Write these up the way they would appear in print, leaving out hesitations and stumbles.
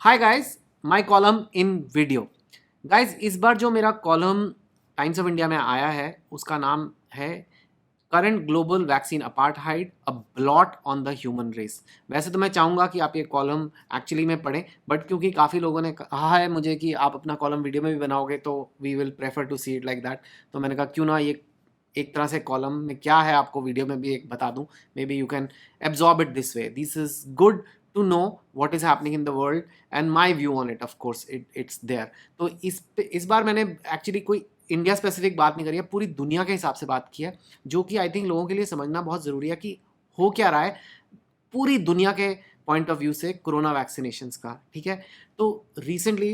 Hi guys, my column in video. Guys, इस बार जो मेरा कॉलम टाइम्स ऑफ इंडिया में आया है उसका नाम है current global vaccine apartheid a blot on the human race. वैसे तो मैं चाहूँगा कि आप ये कॉलम एक्चुअली में पढ़ें, बट क्योंकि काफ़ी लोगों ने कहा है मुझे कि आप अपना कॉलम वीडियो में भी बनाओगे तो we will prefer to see it like that. तो मैंने कहा क्यों ना ये एक तरह से कॉलम में क्या है आपको वीडियो में भी एक बता दूं। Maybe you can absorb it this way. This is good to know what is happening in the world and my view on it. Of course it's there. तो इस बार मैंने एक्चुअली कोई इंडिया स्पेसिफिक बात नहीं करी है, पूरी दुनिया के हिसाब से बात की है, जो कि आई थिंक लोगों के लिए समझना बहुत ज़रूरी है कि हो क्या रहा है पूरी दुनिया के पॉइंट ऑफ व्यू से कोरोना वैक्सीनेशन का। ठीक है, तो रिसेंटली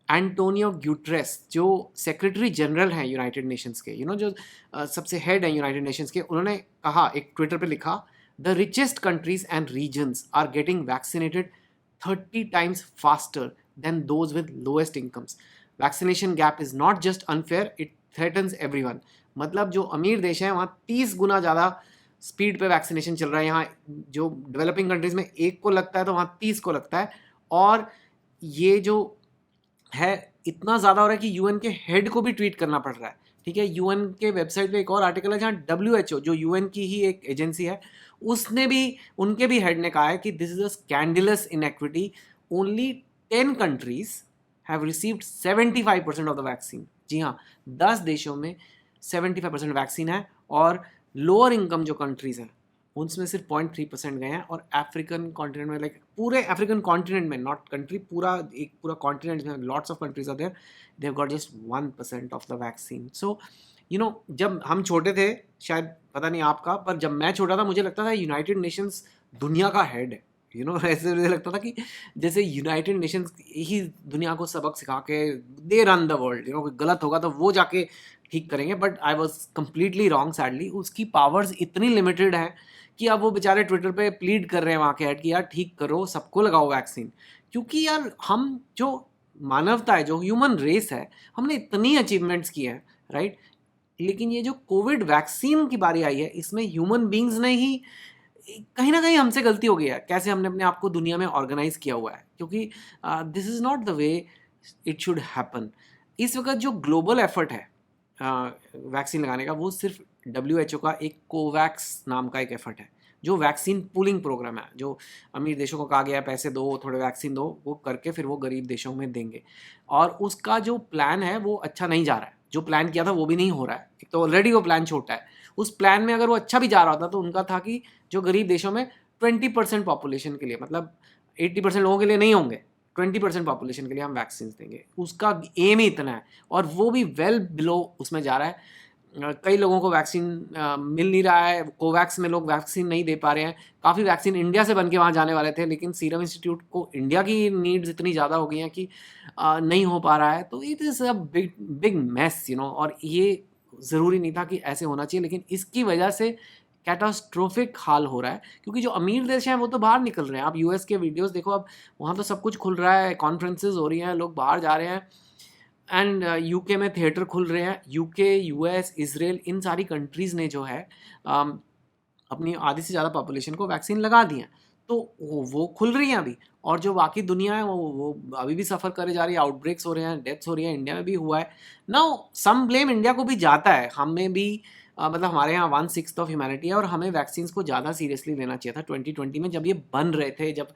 एंटोनियो ग्यूट्रेस जो सेक्रेटरी जनरल हैं यूनाइटेड नेशंस के, जो सबसे हेड हैं यूनाइटेड नेशंस के, उन्होंने कहा, एक ट्विटर पे लिखा, the richest countries and regions are getting vaccinated 30 times faster than those with lowest incomes. Vaccination gap is not just unfair, it threatens everyone. मतलब जो अमीर देश हैं वहाँ 30 गुना ज़्यादा स्पीड पे वैक्सीनेशन चल रहा है। यहाँ जो डेवलपिंग कंट्रीज़ में एक को लगता है तो वहाँ 30 को लगता है। और ये जो है इतना ज़्यादा हो रहा है कि यूएन के हेड को भी ट्वीट करना पड़ रहा है। ठीक है, यूएन के वेबसाइट पे एक और आर्टिकल है जहाँ WHO जो यूएन की ही एक एजेंसी है, उसने भी, उनके भी हेड ने कहा है कि this is a scandalous inequity. Only 10 countries have received 75% of the vaccine. जी हाँ, 10 देशों में 75% वैक्सीन है और लोअर इनकम जो कंट्रीज हैं उनमें सिर्फ 0.3% गए हैं। और अफ्रीकन कॉन्टिनेंट में, लाइक पूरे अफ्रीकन कॉन्टिनेंट में, नॉट कंट्री, पूरा एक पूरा कॉन्टिनेंट में lots of countries are there, they have got just 1% of the vaccine. So जब हम छोटे थे, शायद पता नहीं आपका, पर जब मैं छोटा था मुझे लगता था यूनाइटेड नेशंस दुनिया का हेड है। ऐसे मुझे लगता था कि जैसे यूनाइटेड नेशंस ही दुनिया को सबक सिखा के दे रन द वर्ल्ड। कोई गलत होगा तो वो जाके ठीक करेंगे। But I was completely wrong sadly. उसकी पावर्स इतनी लिमिटेड हैं कि अब वो बेचारे ट्विटर पे प्लीड कर रहे हैं वहाँ के हेड कि यार ठीक करो, सबको लगाओ वैक्सीन। क्योंकि यार हम जो मानवता है, जो ह्यूमन रेस है, हमने इतनी अचीवमेंट्स की हैं, राइट। लेकिन ये जो कोविड वैक्सीन की बारी आई है, इसमें ह्यूमन बींग्स ने ही कहीं ना कहीं हमसे गलती हो गई है, कैसे हमने अपने आप को दुनिया में ऑर्गेनाइज किया हुआ है। क्योंकि this is not the way it should happen. इस वक्त जो ग्लोबल एफर्ट है वैक्सीन लगाने का, वो सिर्फ WHO का एक कोवैक्स नाम का एक एफर्ट है, जो वैक्सीन पूलिंग प्रोग्राम है, जो अमीर देशों को कहा गया है पैसे दो, थोड़े वैक्सीन दो, वो करके फिर वो गरीब देशों में देंगे। और उसका जो प्लान है वो अच्छा नहीं जा रहा है। जो प्लान किया था वो भी नहीं हो रहा है। एक तो ऑलरेडी वो प्लान छोटा है, उस प्लान में अगर वो अच्छा भी जा रहा होता तो उनका था कि जो गरीब देशों में 20% पॉपुलेशन के लिए, मतलब 80% लोगों के लिए नहीं होंगे, 20% पॉपुलेशन के लिए हम वैक्सीन देंगे। उसका एम ही इतना है और वो भी वेल बिलो उसमें जा रहा है। कई लोगों को वैक्सीन मिल नहीं रहा है। कोवैक्स में लोग वैक्सीन नहीं दे पा रहे हैं। काफ़ी वैक्सीन इंडिया से बन के वहाँ जाने वाले थे, लेकिन सीरम इंस्टीट्यूट को इंडिया की नीड्स इतनी ज़्यादा हो गई हैं कि नहीं हो पा रहा है। तो it is a big big mess, और ये ज़रूरी नहीं था कि ऐसे होना चाहिए, लेकिन इसकी वजह से कैटास्ट्रोफिक हाल हो रहा है। क्योंकि जो अमीर देश हैं वो तो बाहर निकल रहे हैं। आप यूएस के वीडियोस देखो, अब वहाँ तो सब कुछ खुल रहा है, कॉन्फ्रेंसेज हो रही हैं, लोग बाहर जा रहे हैं। एंड यूके में थिएटर खुल रहे हैं। यूके, यूएस, इसराइल, इन सारी कंट्रीज़ ने जो है अपनी आधी से ज़्यादा पॉपुलेशन को वैक्सीन लगा दी हैं। तो वो खुल रही हैं अभी। और जो बाकी दुनिया है वो अभी भी सफ़र करे जा रही है। आउटब्रेक्स हो रहे हैं, डेथ्स हो रही हैं, इंडिया में भी हुआ है। नाउ सम ब्लेम इंडिया को भी जाता है। हमें भी मतलब हमारे यहाँ 1/6 ऑफ ह्यूमैनिटी है और हमें वैक्सीन को ज़्यादा सीरियसली लेना चाहिए था। 2020 में जब ये बन रहे थे, जब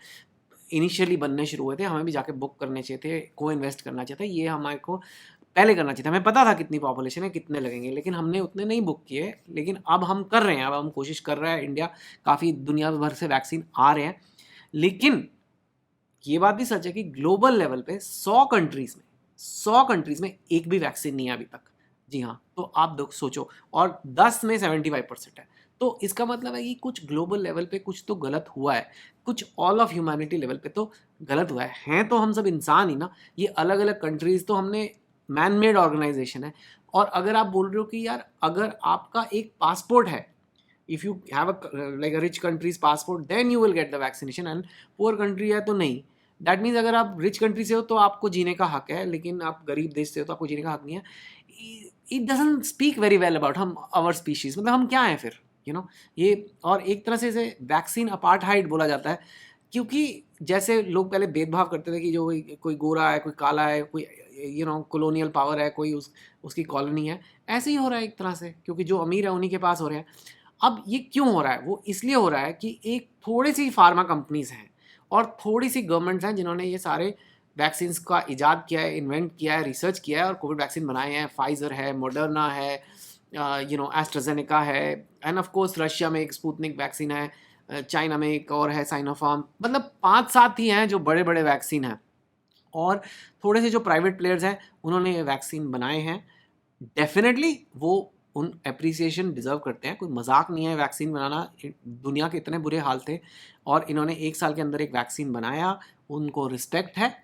इनिशियली बनने शुरू हुए थे, हमें भी जाके बुक करने चाहिए थे, को इन्वेस्ट करना चाहिए था। ये हमारे को पहले करना चाहिए था। हमें पता था कितनी पॉपुलेशन है, कितने लगेंगे, लेकिन हमने उतने नहीं बुक किए। लेकिन अब हम कर रहे हैं, अब हम कोशिश कर रहे हैं। इंडिया, काफ़ी दुनिया भर से वैक्सीन आ रहे हैं। लेकिन ये बात भी सच है कि ग्लोबल लेवल पे 100 कंट्रीज में एक भी वैक्सीन नहीं है अभी तक। जी हाँ, तो आप सोचो, और 10 में 75% है। तो इसका मतलब है कि कुछ ग्लोबल लेवल पे कुछ तो गलत हुआ है, कुछ ऑल ऑफ ह्यूमैनिटी लेवल पे तो गलत हुआ है। हैं तो हम सब इंसान ही ना। ये अलग अलग कंट्रीज तो हमने मैन मेड ऑर्गेनाइजेशन है। और अगर आप बोल रहे हो कि यार अगर आपका एक पासपोर्ट है, if you have like a rich countries passport, then you will get the vaccination, and poor country है तो नहीं। दैट मीन्स अगर आप रिच कंट्री से हो तो आपको जीने का हक है, लेकिन आप गरीब देश से हो तो आपको जीने का हक नहीं है। It doesn't speak very well about हम, आवर स्पीशीज। मतलब हम क्या हैं फिर, ये। और एक तरह से इसे वैक्सीन अपार्थाइड बोला जाता है क्योंकि जैसे लोग पहले भेदभाव करते थे कि जो कोई गोरा है, कोई काला है, कोई कॉलोनियल पावर है, कोई उसकी कॉलोनी है, ऐसे ही हो रहा है एक तरह से, क्योंकि जो अमीर है उन्हीं के पास हो रहे हैं। अब ये क्यों हो रहा है? वो इसलिए हो रहा है कि एक थोड़ी सी फार्मा कंपनीज हैं और थोड़ी सी गवर्नमेंट्स हैं जिन्होंने ये सारे वैक्सीन का इजाद किया है, इन्वेंट किया है, रिसर्च किया है और कोविड वैक्सीन बनाए हैं। फाइजर है, मॉडर्ना है, एस्ट्राजेनेका है, एंड ऑफ कोर्स रशिया में एक स्पुतनिक वैक्सीन है, चाइना में एक और है साइनोफार्म। मतलब 5-7 ही हैं जो बड़े बड़े वैक्सीन हैं, और थोड़े से जो प्राइवेट प्लेयर्स हैं उन्होंने ये वैक्सीन बनाए हैं। डेफिनेटली वो उन एप्रिसिएशन डिज़र्व करते हैं, कोई मजाक नहीं है वैक्सीन बनाना। दुनिया के इतने बुरे हाल थे और इन्होंने 1 साल के अंदर एक वैक्सीन बनाया, उनको रिस्पेक्ट है,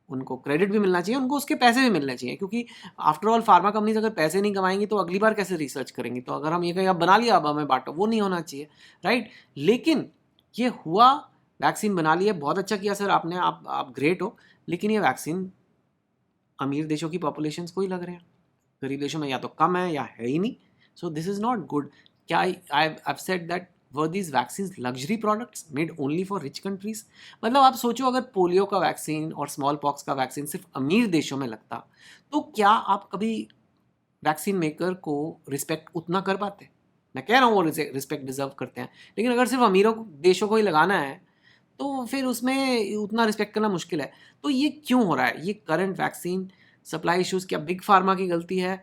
उनको क्रेडिट भी मिलना चाहिए, उनको उसके पैसे भी मिलने चाहिए, क्योंकि आफ्टर ऑल फार्मा कंपनीज अगर पैसे नहीं कमाएंगी तो अगली बार कैसे रिसर्च करेंगी? तो अगर हम ये कहें अब बना लिया अब हमें बांटो, वो नहीं होना चाहिए, राइट? लेकिन ये हुआ, वैक्सीन बना लिया, बहुत अच्छा किया सर आपने, आप ग्रेट हो, लेकिन ये वैक्सीन अमीर देशों की पॉपुलेशन को ही लग रहे हैं, गरीब देशों में या तो कम है या है ही नहीं। So this is not good. क्या I said that were these vaccine luxury products made only for rich countries? मतलब आप सोचो, अगर पोलियो का वैक्सीन और स्मॉल पॉक्स का वैक्सीन सिर्फ अमीर देशों में लगता, तो क्या आप कभी वैक्सीन मेकर को रिस्पेक्ट उतना कर पाते? मैं कह रहा हूँ वो रिस्पेक्ट डिजर्व करते हैं, लेकिन अगर सिर्फ अमीरों देशों को ही लगाना है तो फिर उसमें उतना रिस्पेक्ट करना मुश्किल है। तो ये क्यों हो रहा है? ये करंट वैक्सीन सप्लाई इश्यूज़ क्या बिग फार्मा की गलती है?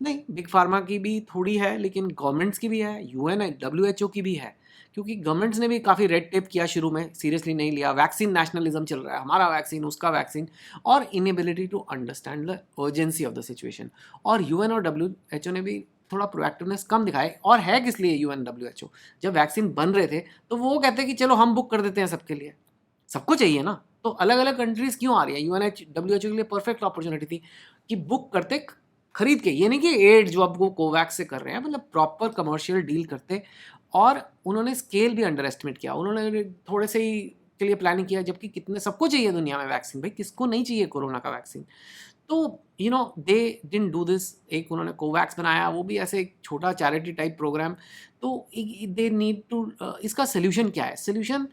नहीं, बिग फार्मा की भी थोड़ी है, लेकिन गवर्नमेंट्स की भी है, यूएन डब्ल्यूएचओ की भी है, क्योंकि गवर्नमेंट्स ने भी काफ़ी रेड टेप किया, शुरू में सीरियसली नहीं लिया। वैक्सीन नेशनलिज्म चल रहा है, हमारा वैक्सीन, उसका वैक्सीन, और inability to understand the urgency of the situation. और यूएन और डब्ल्यूएचओ ने भी थोड़ा प्रोएक्टिवनेस कम दिखाए। और है किस लिए यूएन डब्ल्यूएचओ? जब वैक्सीन बन रहे थे तो वो कहते हैं कि चलो हम बुक कर देते हैं सबके लिए, सबको चाहिए ना, तो अलग अलग कंट्रीज क्यों आ रही है? यूएनएच डब्ल्यूएचओ के लिए परफेक्ट अपॉर्चुनिटी थी कि बुक करते, खरीद के। ये नहीं कि एड जो अब वो कोवैक्स से कर रहे हैं, मतलब प्रॉपर कमर्शियल डील करते। और उन्होंने स्केल भी अंडर एस्टिमेट किया, उन्होंने थोड़े से ही के लिए प्लानिंग किया, जबकि कितने सबको चाहिए दुनिया में वैक्सीन, भाई किसको नहीं चाहिए कोरोना का वैक्सीन? तो दे डिडंट डू दिस। एक उन्होंने कोवैक्स बनाया, वो भी ऐसे एक छोटा चैरिटी टाइप प्रोग्राम। तो दे नीड टू, इसका सोल्यूशन क्या है? सोल्यूशन,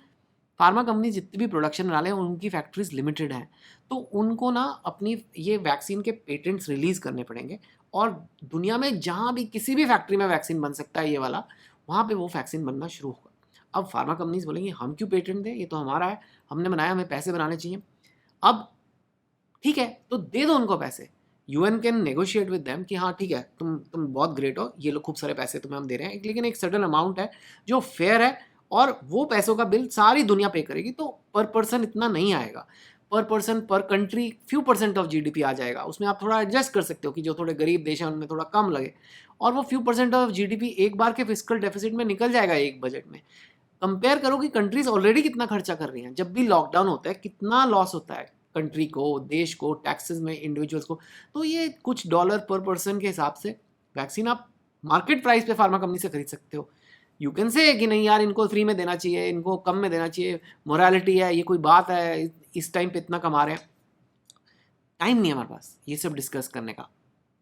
फार्मा कंपनी जितनी भी प्रोडक्शन बना रहे हैं उनकी फैक्ट्रीज लिमिटेड हैं, तो उनको ना अपनी ये वैक्सीन के पेटेंट्स रिलीज करने पड़ेंगे, और दुनिया में जहाँ भी किसी भी फैक्ट्री में वैक्सीन बन सकता है ये वाला, वहाँ पे वो वैक्सीन बनना शुरू होगा। अब फार्मा कंपनीज बोलेंगे हम क्यों पेटेंट दें, ये तो हमारा है, हमने बनाया, हमें पैसे बनाने चाहिए। अब ठीक है, तो दे दो उनको पैसे। UN can negotiate with them कि हाँ ठीक है, तुम बहुत ग्रेट हो, ये लोग खूब सारे पैसे तुम्हें हम दे रहे हैं, लेकिन एक सर्टेन अमाउंट है जो फेयर है, और वो पैसों का बिल सारी दुनिया पे करेगी। तो पर पर्सन इतना नहीं आएगा, per person per country few percent of GDP आ जाएगा। उसमें आप थोड़ा एडजस्ट कर सकते हो कि जो थोड़े गरीब देश हैं उनमें थोड़ा कम लगे, और वो फ्यू परसेंट ऑफ जीडीपी एक बार के फिजिकल डेफिसिट में निकल जाएगा एक बजट में। कंपेयर करो कि कंट्रीज ऑलरेडी कितना खर्चा कर रही हैं। जब भी लॉकडाउन होता है कितना लॉस होता है कंट्री को, देश को, टैक्सेस में इंडिविजुअल्स को। तो ये कुछ डॉलर पर पर्सन के हिसाब से वैक्सीन आप मार्केट प्राइस पे फार्मा कंपनी से खरीद सकते हो। यू कैन से कि नहीं यार, इनको फ्री में देना चाहिए, इनको कम में देना चाहिए, मोरालिटी है, ये कोई बात है, इस टाइम पे इतना कमा रहे हैं। टाइम नहीं है हमारे पास ये सब डिस्कस करने का।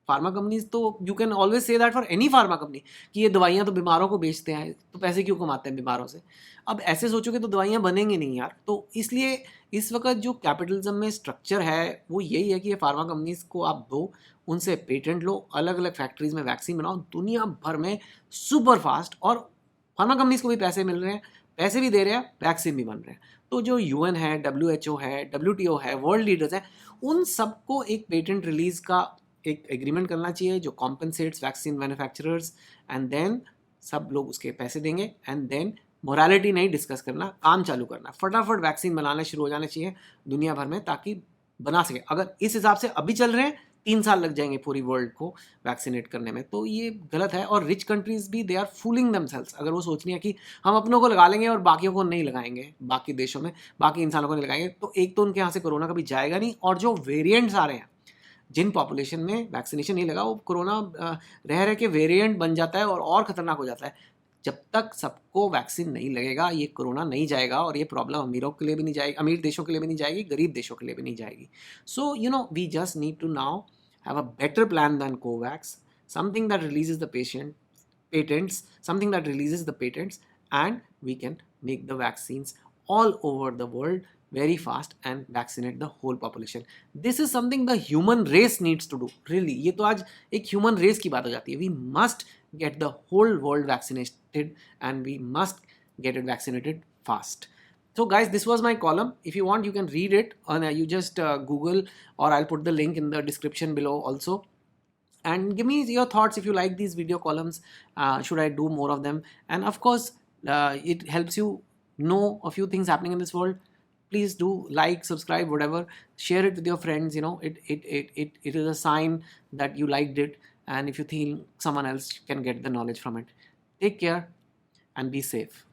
फार्मा कंपनीज तो you can always say that for any pharma company कि ये दवाइयाँ तो बीमारों को बेचते हैं, तो पैसे क्यों कमाते हैं बीमारों से? अब ऐसे सोचोगे तो दवाइयाँ बनेंगी नहीं यार। तो इसलिए इस वक्त जो कैपिटलिज्म में स्ट्रक्चर है वो यही है कि ये फार्मा कंपनीज को आप दो, उनसे पेटेंट लो, अलग अलग फैक्ट्रीज में वैक्सीन बनाओ दुनिया भर में सुपर फास्ट, और फार्मा कंपनीज को भी पैसे मिल रहे हैं, पैसे भी दे रहे हैं, वैक्सीन भी बन रहे हैं। तो जो यूएन है, डब्ल्यूएचओ है, डब्ल्यूटीओ है, वर्ल्ड लीडर्स हैं, उन सबको एक पेटेंट रिलीज का एक एग्रीमेंट करना चाहिए जो compensates vaccine manufacturers, and then सब लोग उसके पैसे देंगे, एंड देन मोरालिटी नहीं डिस्कस करना, काम चालू करना, फटाफट वैक्सीन बनाना शुरू हो जाने चाहिए दुनिया भर में, ताकि बना सके। अगर इस हिसाब से अभी चल रहे हैं 3 साल लग जाएंगे पूरी वर्ल्ड को वैक्सीनेट करने में, तो ये गलत है। और रिच कंट्रीज भी दे आर फूलिंग देमसेल्व्स। अगर वो सोच रही है कि हम अपनों को लगा लेंगे और बाकियों को नहीं लगाएंगे, बाकी देशों में बाकी इंसानों को नहीं लगाएंगे, तो एक तो उनके यहाँ से कोरोना कभी जाएगा नहीं, और जो वेरिएंट्स आ रहे हैं जिन पॉपुलेशन में वैक्सीनेशन नहीं लगा, वो कोरोना रह रह के वेरिएंट बन जाता है और खतरनाक हो जाता है। जब तक सबको वैक्सीन नहीं लगेगा ये कोरोना नहीं जाएगा, और ये प्रॉब्लम अमीरों के लिए भी नहीं जाएगी, अमीर देशों के लिए भी नहीं जाएगी, गरीब देशों के लिए भी नहीं जाएगी। So we just need to now have a better plan than Covax, something that releases the patents, something that releases the patents, and we can make the vaccines all over the world very fast and vaccinate the whole population. This is something the human race needs to do. Really, ये तो आज एक human race की बात हो जाती है. We must get the whole world vaccinated and we must get it vaccinated fast. So guys, this was my column. If you want, you can read it, and you just Google, or I'll put the link in the description below also. And give me your thoughts if you like these video columns. Should I do more of them? And of course, it helps you know a few things happening in this world. Please do like, subscribe, whatever. Share it with your friends. You know, it is a sign that you liked it, and if you think someone else can get the knowledge from it. Take care and be safe.